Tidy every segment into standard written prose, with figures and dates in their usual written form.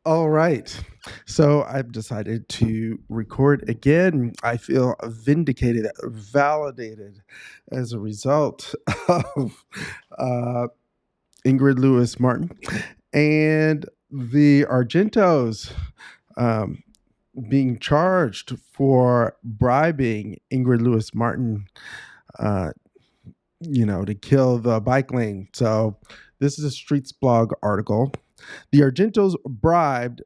All right. So I've decided to record again. I feel vindicated, validated as a result of uh, Ingrid Lewis-Martin and the Argentos um, being charged for bribing Ingrid Lewis-Martin, uh, to kill the bike lane. So this is a Streetsblog article. The Argentos bribed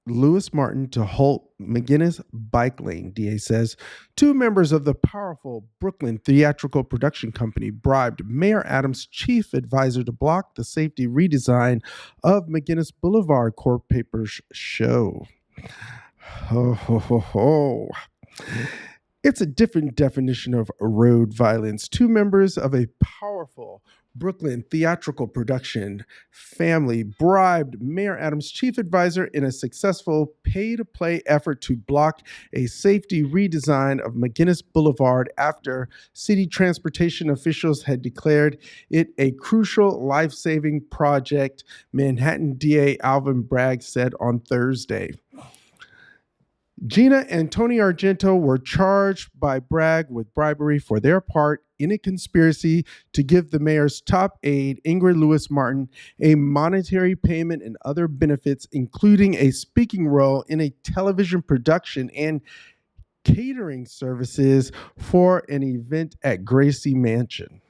Lewis-Martin to halt McGuinness bike lane, DA says. Two members of the powerful Brooklyn theatrical production company bribed Mayor Adams' chief advisor to block the safety redesign of McGuinness Boulevard, court papers show. Ho, ho, ho, ho. It's a different definition of road violence. Two members of a powerful Brooklyn theatrical production family bribed Mayor Adams' chief advisor in a successful pay to play effort to block a safety redesign of McGuinness Boulevard after city transportation officials had declared it a crucial life saving project, Manhattan DA Alvin Bragg said on Thursday. Gina and Tony Argento were charged by Bragg with bribery for their part in a conspiracy to give the mayor's top aide, Ingrid Lewis-Martin, a monetary payment and other benefits, including a speaking role in a television production and catering services for an event at Gracie Mansion.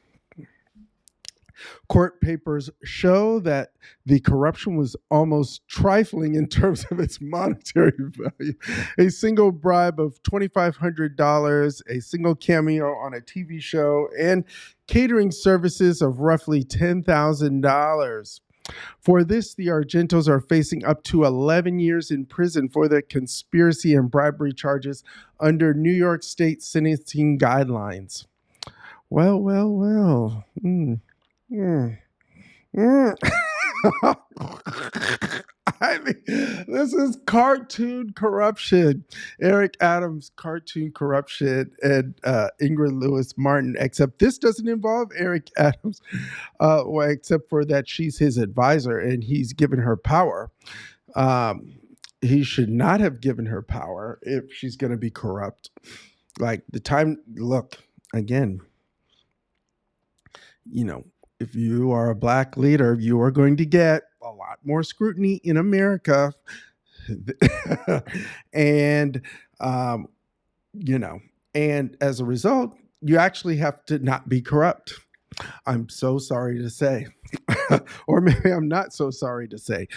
Court papers show that the corruption was almost trifling in terms of its monetary value. A single bribe of $2,500, a single cameo on a TV show, and catering services of roughly $10,000. For this, the Argentos are facing up to 11 years in prison for the conspiracy and bribery charges under New York State sentencing guidelines. Well, well, well. Mm. Mm. I mean, this is cartoon corruption. Eric Adams, cartoon corruption, and Ingrid Lewis-Martin. Except this doesn't involve Eric Adams, well, except for that she's his advisor and he's given her power. Um, he should not have given her power if she's going to be corrupt. Like the time, look again. If you are a black leader, you are going to get a lot more scrutiny in America. and, um, and as a result, you actually have to not be corrupt. I'm so sorry to say. Or maybe I'm not so sorry to say.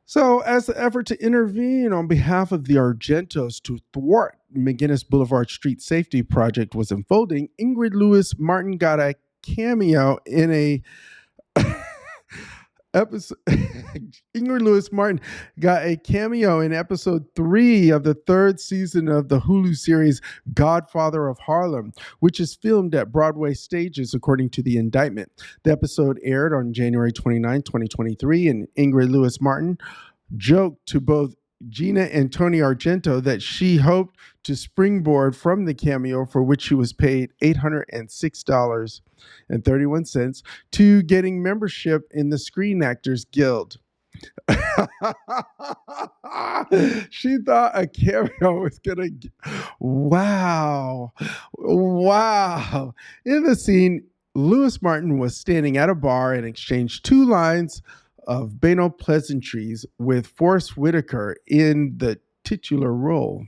So, as the effort to intervene on behalf of the Argentos to thwart McGuinness Boulevard Street Safety Project was unfolding, Ingrid Lewis-Martin got a cameo in a episode. Ingrid Lewis-Martin got a cameo in episode 3 of the third season of the Hulu series Godfather of Harlem, which is filmed at Broadway stages, according to the indictment. The episode aired on January 29, 2023, and Ingrid Lewis-Martin joked to both Gina and Tony Argento that she hoped to springboard from the cameo, for which she was paid $806.31, to getting membership in the Screen Actors Guild. She thought a cameo was gonna. Wow. Wow. In the scene, Lewis-Martin was standing at a bar and exchanged two lines of banal pleasantries with Forrest Whitaker in the titular role.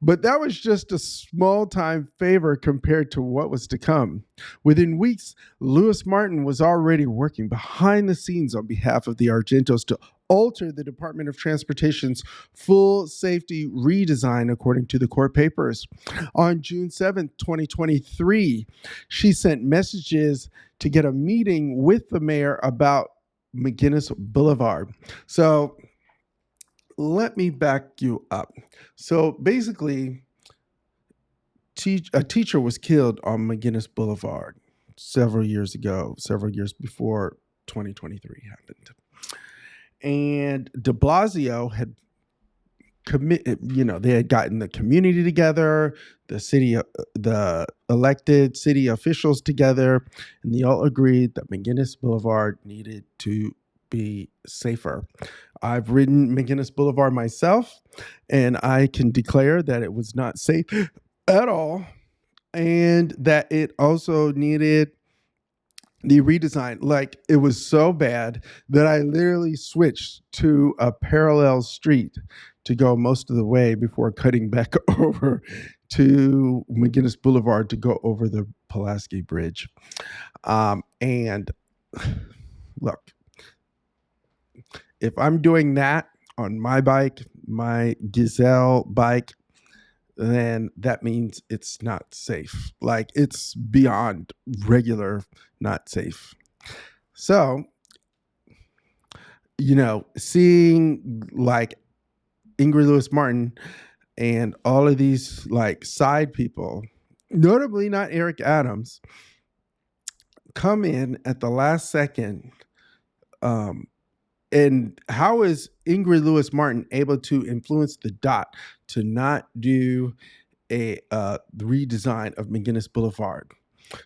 But that was just a small time favor compared to what was to come. Within weeks, Lewis-Martin was already working behind the scenes on behalf of the Argentos to alter the Department of Transportation's full safety redesign, according to the court papers. On June 7th, 2023, she sent messages to get a meeting with the mayor about McGuinness Boulevard. So let me back you up. So basically, a teacher was killed on McGuinness Boulevard several years ago, several years before 2023 happened. And de Blasio had they had gotten the community together, the elected city officials together, and they all agreed that McGuinness Boulevard needed to be safer. I've ridden McGuinness Boulevard myself, and I can declare that it was not safe at all, and that it also needed the redesign. Like, it was so bad that I literally switched to a parallel street to go most of the way before cutting back over to McGuinness Boulevard to go over the Pulaski Bridge. And look, if I'm doing that on my bike, my Gazelle bike, then that means it's not safe. Like, it's beyond regular not safe. So, seeing like Ingrid Lewis-Martin and all of these like side people, notably not Eric Adams, come in at the last second. And how is Ingrid Lewis-Martin able to influence the Dot to not do a redesign of McGuinness Boulevard?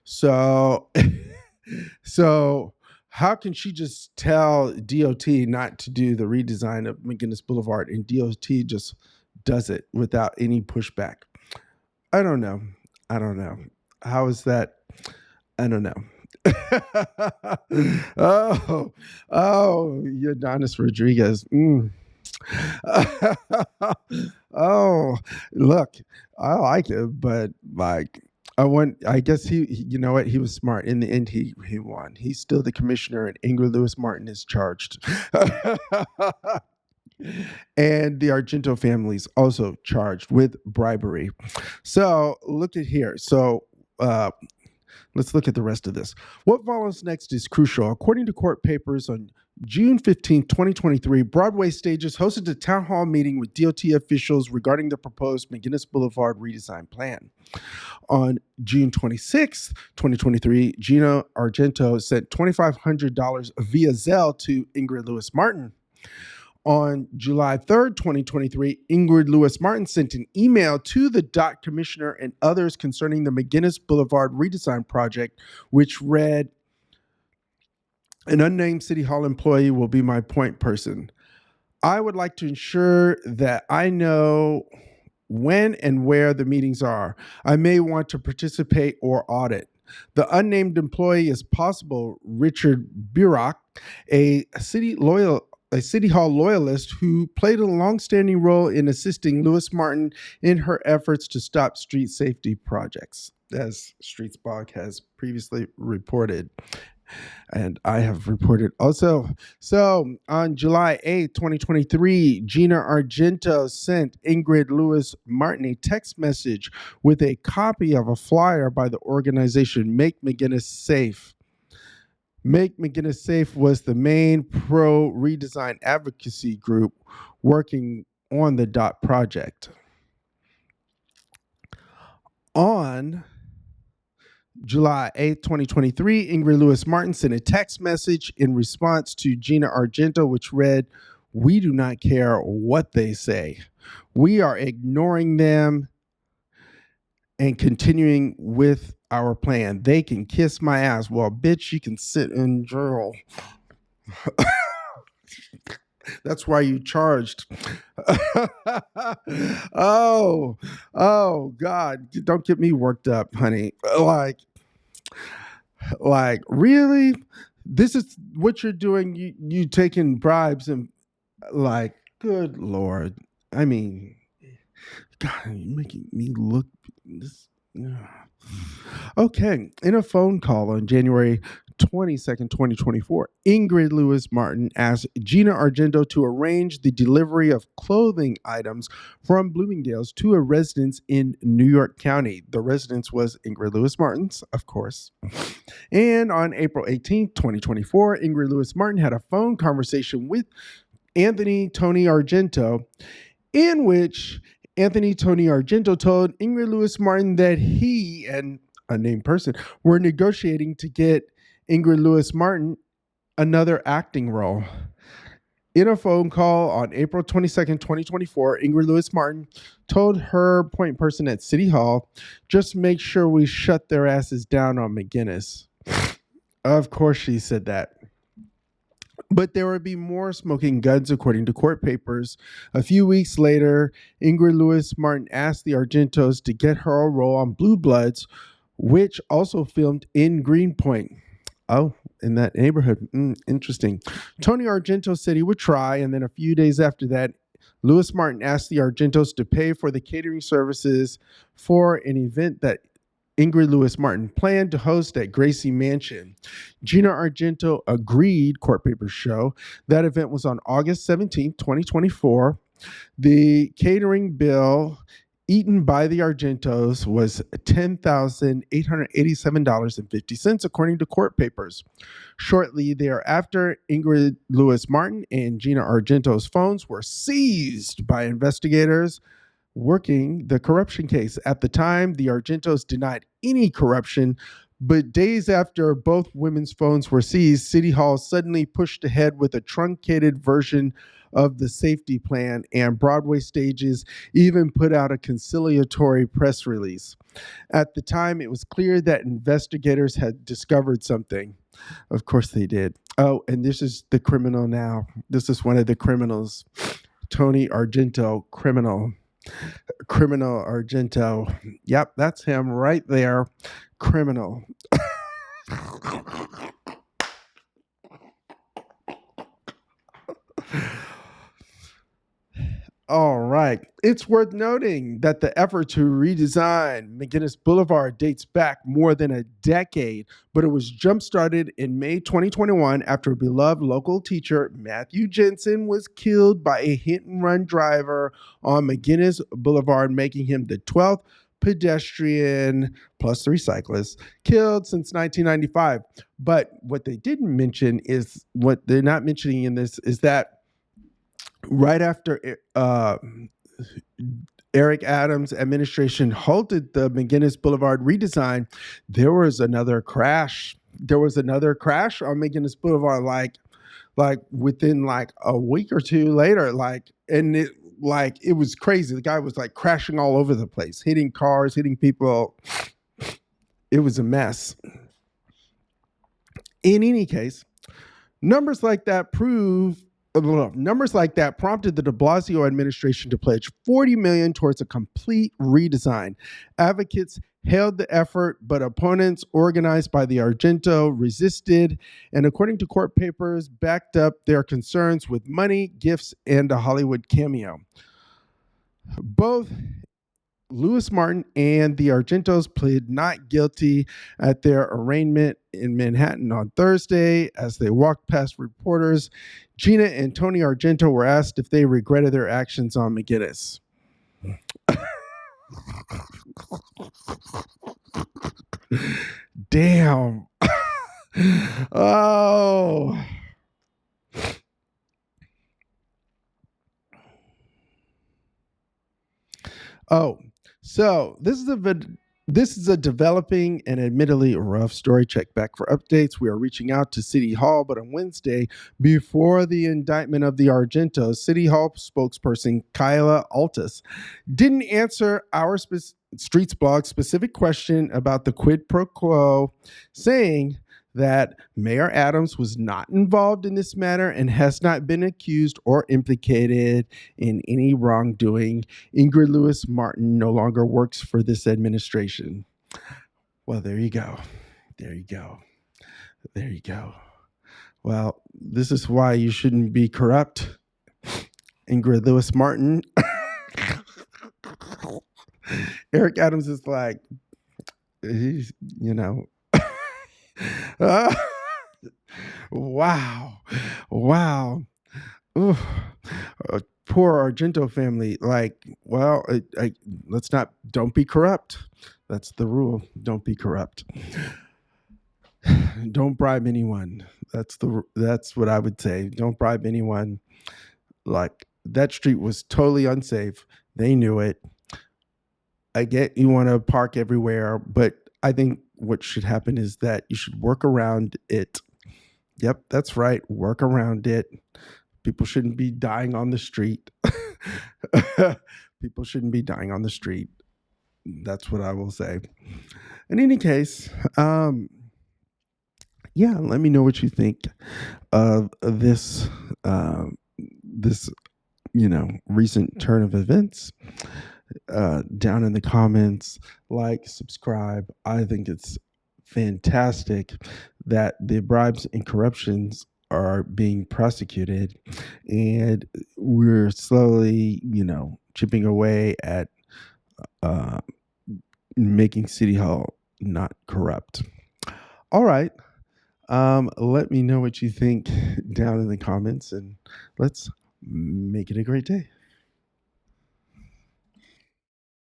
So, so how can she just tell DOT not to do the redesign of McGuinness Boulevard, and DOT just does it without any pushback? I don't know. How is that? I don't know. oh, Udonis Rodriguez. Oh, look, I like it, but like, I guess you know what? He was smart. In the end, he won. He's still the commissioner, and Ingrid Lewis-Martin is charged. And the Argento family is also charged with bribery. So look at here. So let's look at the rest of this. What follows next is crucial. According to court papers, on June 15, 2023, Broadway Stages hosted a town hall meeting with DOT officials regarding the proposed McGuinness Boulevard redesign plan. On June 26, 2023, Gina Argento sent $2,500 via Zelle to Ingrid Lewis-Martin. On July 3rd, 2023, Ingrid Lewis-Martin sent an email to the DOT commissioner and others concerning the McGuinness Boulevard redesign project, which read, "An unnamed City Hall employee will be my point person. I would like to ensure that I know when and where the meetings are. I may want to participate or audit. The unnamed employee is possible Richard Burak, a City Hall loyalist who played a longstanding role in assisting Lewis-Martin in her efforts to stop street safety projects," as Streetsblog has previously reported. And I have reported also. So on July 8th, 2023, Gina Argento sent Ingrid Lewis-Martin a text message with a copy of a flyer by the organization Make McGuinness Safe. Make McGuinness Safe was the main pro-redesign advocacy group working on the DOT project. On July 8th, 2023, Ingrid Lewis-Martin sent a text message in response to Gina Argento, which read, "We do not care what they say. We are ignoring them and continuing with our plan. They can kiss my ass. Well, bitch, you can sit in jail." That's why you charged. Oh, God. Don't get me worked up, honey. Like, really? This is what you're doing? You taking bribes and, like, good Lord. I mean, God, you're making me look this. Okay. In a phone call on January 22nd, 2024, Ingrid Lewis-Martin asked Gina Argento to arrange the delivery of clothing items from Bloomingdale's to a residence in New York County. The residence was Ingrid Lewis-Martin's, of course. And on April 18th, 2024, Ingrid Lewis-Martin had a phone conversation with Anthony Tony Argento, in which Anthony Tony Argento told Ingrid Lewis-Martin that he and a named person were negotiating to get Ingrid Lewis-Martin another acting role. In a phone call on April 22nd, 2024, Ingrid Lewis-Martin told her point person at City Hall, "Just make sure we shut their asses down on McGuinness." Of course she said that. But there would be more smoking guns, according to court papers. A few weeks later, Ingrid Lewis-Martin asked the Argentos to get her a role on Blue Bloods, which also filmed in Greenpoint. Oh, in that neighborhood. Interesting. Tony Argento said he would try, and then a few days after that, Lewis-Martin asked the Argentos to pay for the catering services for an event that Ingrid Lewis-Martin planned to host at Gracie Mansion. Gina Argento agreed, court papers show. That event was on August 17, 2024. The catering bill eaten by the Argentos was $10,887.50, according to court papers. Shortly thereafter, Ingrid Lewis-Martin and Gina Argento's phones were seized by investigators working the corruption case. At the time, the Argentos denied any corruption, but days after both women's phones were seized, City Hall suddenly pushed ahead with a truncated version of the safety plan, and Broadway stages even put out a conciliatory press release. At the time, it was clear that investigators had discovered something. Of course they did. Oh, and this is the criminal now. This is one of the criminals. Tony Argento, criminal Argento. Yep, that's him right there. Criminal. All right. It's worth noting that the effort to redesign McGuinness Boulevard dates back more than a decade, but it was jump-started in May 2021 after a beloved local teacher, Matthew Jensen, was killed by a hit-and-run driver on McGuinness Boulevard, making him the 12th pedestrian plus 3 cyclists killed since 1995. But what they didn't mention is, what they're not mentioning in this is that right after Eric Adams' administration halted the McGuinness Boulevard redesign, there was another crash. There was another crash on McGuinness Boulevard, like within like a week or two later, and it was crazy. The guy was like crashing all over the place, hitting cars, hitting people. It was a mess. In any case, numbers like that prompted the de Blasio administration to pledge $40 million towards a complete redesign. Advocates hailed the effort, but opponents organized by the Argento resisted, and according to court papers, backed up their concerns with money, gifts, and a Hollywood cameo. Both Lewis-Martin and the Argentos pleaded not guilty at their arraignment in Manhattan on Thursday. As they walked past reporters, Gina and Tony Argento were asked if they regretted their actions on McGuinness. Damn. Oh. Oh. So this is a developing and admittedly rough story. Check back for updates. We are reaching out to City Hall, but on Wednesday, before the indictment of the Argentos, City Hall spokesperson Kyla Altus didn't answer our Streetsblog specific question about the quid pro quo, saying that Mayor Adams was not involved in this matter and has not been accused or implicated in any wrongdoing. Ingrid Lewis-Martin no longer works for this administration. Well, there you go. There you go. There you go. Well, this is why you shouldn't be corrupt, Ingrid Lewis-Martin. Eric Adams is like, he's, wow. Ooh. Poor Argento family. Don't be corrupt. That's the rule. Don't be corrupt. Don't bribe anyone. That's what I would say. Don't bribe anyone. Like, that street was totally unsafe. They knew it. I get you want to park everywhere, but I think what should happen is that you should work around it. Yep, that's right. Work around it. People shouldn't be dying on the street. People shouldn't be dying on the street. That's what I will say. In any case, let me know what you think of this recent turn of events down in the comments. Like, subscribe. I think it's fantastic that the bribes and corruptions are being prosecuted, and we're slowly, chipping away at uh, making City Hall not corrupt. All right. Let me know what you think down in the comments, and let's make it a great day.